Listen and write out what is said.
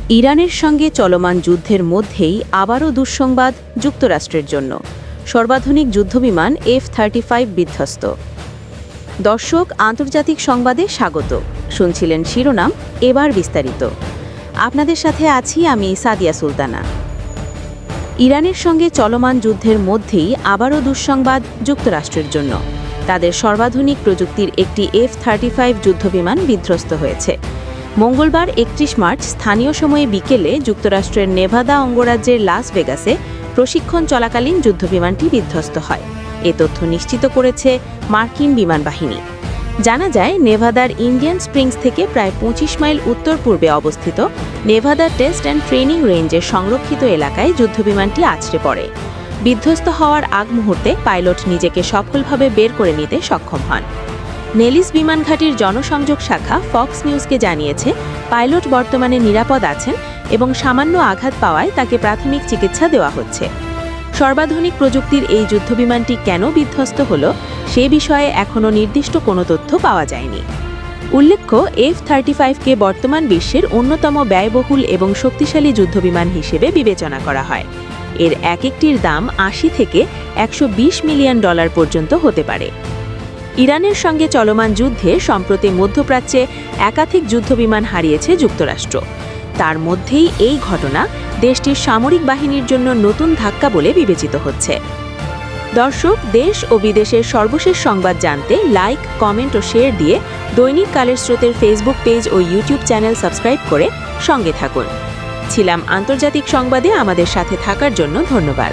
ইরানের সঙ্গে চলমান যুদ্ধের মধ্যেই আবারও দুঃসংবাদ যুক্তরাষ্ট্রের জন্য। সর্বাধুনিক যুদ্ধবিমান F-35 বিধ্বস্ত। দর্শক, আন্তর্জাতিক সংবাদে স্বাগত। শুনছিলেন শিরোনাম, এবার বিস্তারিত। আপনাদের সাথে আছি আমি সাদিয়া সুলতানা। ইরানের সঙ্গে চলমান যুদ্ধের মধ্যেই আবারও দুঃসংবাদ যুক্তরাষ্ট্রের জন্য। তাদের সর্বাধুনিক প্রযুক্তির একটি F-35 যুদ্ধবিমান বিধ্বস্ত হয়েছে। মঙ্গলবার 31 মার্চ স্থানীয় সময়ে বিকেলে যুক্তরাষ্ট্রের নেভাদা অঙ্গরাজ্যের লাস ভেগাসে প্রশিক্ষণ চলাকালীন যুদ্ধবিমানটি বিধ্বস্ত হয়। এ তথ্য নিশ্চিত করেছে মার্কিন বিমান বাহিনী। জানা যায়, নেভাদার ইন্ডিয়ান স্প্রিংস থেকে প্রায় 25 মাইল উত্তর পূর্বে অবস্থিত নেভাদা টেস্ট অ্যান্ড ট্রেনিং রেঞ্জের সংরক্ষিত এলাকায় যুদ্ধবিমানটি আছড়ে পড়ে। বিধ্বস্ত হওয়ার আগ মুহূর্তে পাইলট নিজেকে সফলভাবে বের করে নিতে সক্ষম হন। নেলিস বিমান ঘাঁটির জনসংযোগ শাখা ফক্স নিউজকে জানিয়েছে, পাইলট বর্তমানে নিরাপদ আছেন এবং সামান্য আঘাত পাওয়ায় তাকে প্রাথমিক চিকিৎসা দেওয়া হচ্ছে। সর্বাধুনিক প্রযুক্তির এই যুদ্ধবিমানটি কেন বিধ্বস্ত হলো সে বিষয়ে এখনও নির্দিষ্ট কোনো তথ্য পাওয়া যায়নি। উল্লেখ্য, F-35কে বর্তমান বিশ্বের অন্যতম ব্যয়বহুল এবং শক্তিশালী যুদ্ধবিমান হিসেবে বিবেচনা করা হয়। এর এক একটির দাম 80 থেকে 120 মিলিয়ন ডলার পর্যন্ত হতে পারে। ইরানের সঙ্গে চলমান যুদ্ধে সম্প্রতি মধ্যপ্রাচ্যে একাধিক যুদ্ধবিমান হারিয়েছে যুক্তরাষ্ট্র। তার মধ্যেই এই ঘটনা দেশটির সামরিক বাহিনীর জন্য নতুন ধাক্কা বলে বিবেচিত হচ্ছে। দর্শক, দেশ ও বিদেশের সর্বশেষ সংবাদ জানতে লাইক, কমেন্ট ও শেয়ার দিয়ে দৈনিক কালের স্রোতের ফেসবুক পেজ ও ইউটিউব চ্যানেল সাবস্ক্রাইব করে সঙ্গে থাকুন। ছিলাম আন্তর্জাতিক সংবাদে আমাদের সাথে থাকার জন্য ধন্যবাদ।